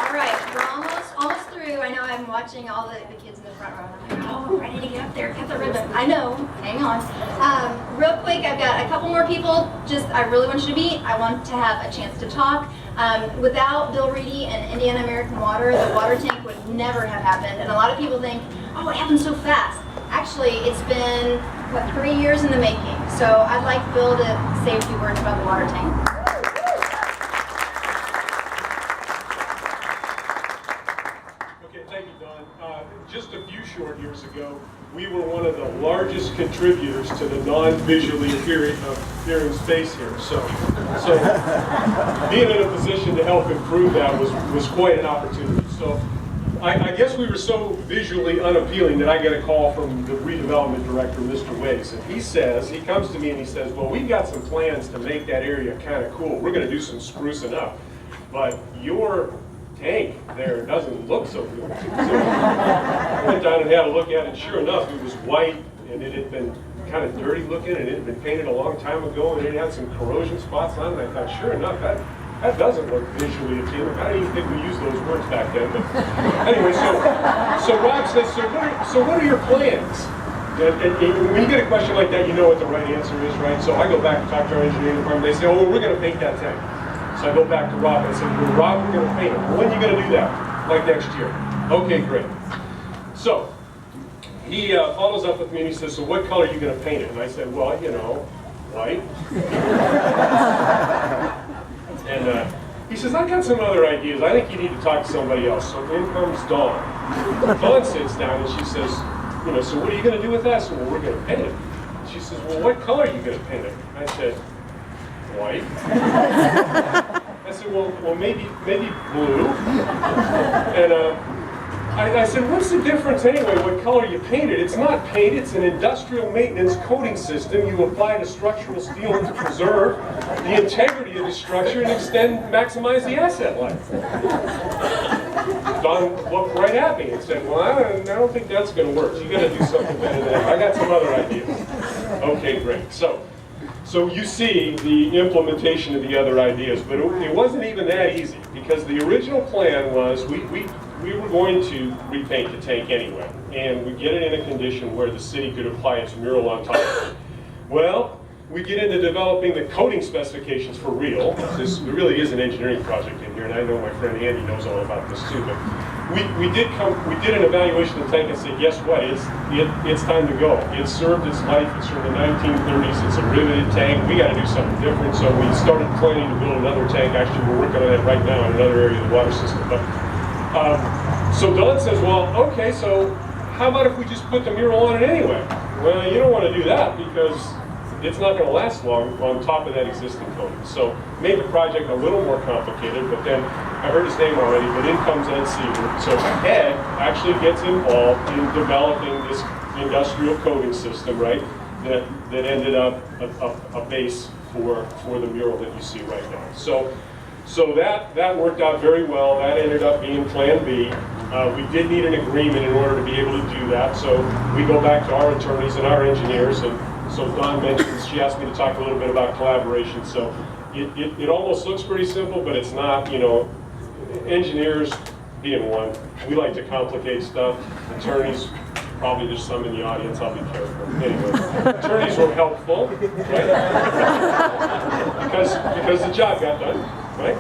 All right, we're almost through. I know I'm watching all the kids in the front row. And I'm like, oh, ready to get up there, cut the ribbon. I know, hang on. Real quick, I've got a couple more people. I really want you to meet. I want to have a chance to talk. Without Bill Reedy and Indiana American Water, the water tank would never have happened. And a lot of people think, oh, it happened so fast. Actually, it's been, 3 years in the making. So I'd like Bill to say a few words about the water tank. Thank you, Don. Just a few short years ago, we were one of the largest contributors to the non-visually appearing space here. So being in a position to help improve that was quite an opportunity. So I guess we were so visually unappealing that I get a call from the redevelopment director, Mr. Wiggs, and he comes to me and he says, well, we've got some plans to make that area kind of cool. We're going to do some sprucing up, but your tank there doesn't look so good. So I went down and had a look at it. Sure enough, it was white and it had been kind of dirty looking and it had been painted a long time ago and it had some corrosion spots on it. And I thought, sure enough, that doesn't look visually appealing. I didn't even think we used those words back then. But anyway, so Rob says, so what are your plans? And when you get a question like that, you know what the right answer is, right? So I go back and talk to our engineering department. They say, oh, well, we're going to paint that tank. So I go back to Rob and I said, well, Rob, we're going to paint it. Well, when are you going to do that? Like next year. Okay, great. So he follows up with me and he says, so what color are you going to paint it? And I said, well, white. And he says, I've got some other ideas. I think you need to talk to somebody else. So in comes Dawn. Dawn sits down and she says, so what are you going to do with that? So, well, we're going to paint it. She says, well, what color are you going to paint it? I said, white. I said, well, maybe blue. And I said, what's the difference anyway? What color you painted? It's not paint. It's an industrial maintenance coating system. You apply to structural steel to preserve the integrity of the structure and maximize the asset life. Don looked right at me and said, well, I don't think that's going to work. You got to do something better than that. I got some other ideas. Okay, great. So you see the implementation of the other ideas, but it wasn't even that easy because the original plan was we were going to repaint the tank anyway, and we get it in a condition where the city could apply its mural on top of it. Well, we get into developing the coating specifications for real. This really is an engineering project in here, and I know my friend Andy knows all about this too. But we did an evaluation of the tank and said, guess what? It's time to go. It's served its life. It's from the 1930s. It's a riveted tank. We got to do something different. So we started planning to build another tank. Actually, we're working on it right now in another area of the water system. But so Don says, well, okay. So how about if we just put the mural on it anyway? Well, you don't want to do that because it's not going to last long on top of that existing coating. So made the project a little more complicated, but then I heard his name already, but in comes Ed Seaver. So Ed actually gets involved in developing this industrial coating system, right, that ended up a base for the mural that you see right now. So that worked out very well. That ended up being Plan B. We did need an agreement in order to be able to do that, so we go back to our attorneys and our engineers, and so Dawn mentions, she asked me to talk a little bit about collaboration. So it almost looks pretty simple, but it's not. Engineers being one, we like to complicate stuff. Attorneys, probably there's some in the audience, I'll be careful. Anyway, attorneys were helpful, right? because the job got done, right?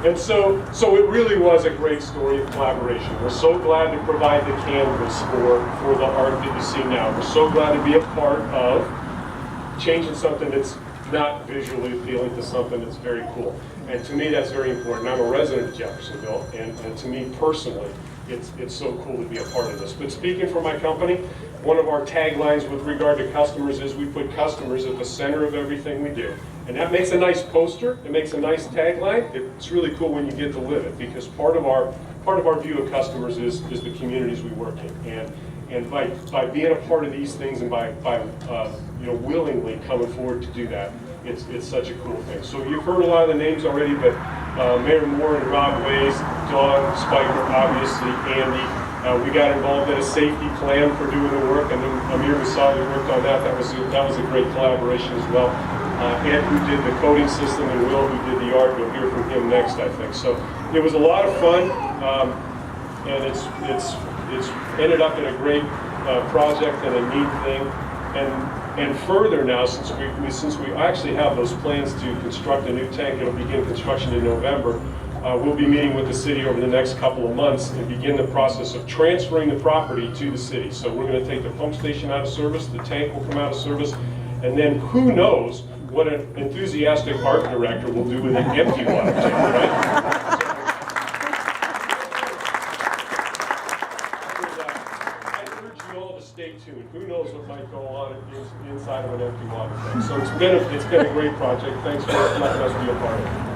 And so it really was a great story of collaboration. We're so glad to provide the canvas for the art that you see now. We're so glad to be a part of changing something that's not visually appealing to something that's very cool. And to me, that's very important. I'm a resident of Jeffersonville, and to me personally, it's so cool to be a part of this. But speaking for my company, one of our taglines with regard to customers is we put customers at the center of everything we do. And that makes a nice poster, it makes a nice tagline. It's really cool when you get to live it, because part of our view of customers is the communities we work in. And by being a part of these things and by willingly coming forward to do that, it's such a cool thing. So you've heard a lot of the names already, but Mayor Moore and Rob Ways, Dawn Spiker, obviously Andy. We got involved in a safety plan for doing the work, and then Amir Wasabi worked on that. That was a great collaboration as well. Ed, who did the coding system, and Will, who did the art. You'll hear from him next, I think. So it was a lot of fun, and it's ended up in a great project and a neat thing. And further now, since we actually have those plans to construct a new tank, it'll begin construction in November. We'll be meeting with the city over the next couple of months and begin the process of transferring the property to the city. So we're going to take the pump station out of service, the tank will come out of service, and then who knows what an enthusiastic art director will do with an empty water tank, right? I urge you all to stay tuned. Who knows what might go on inside of an empty water tank. So it's been a great project. Thanks for letting us be a part of it.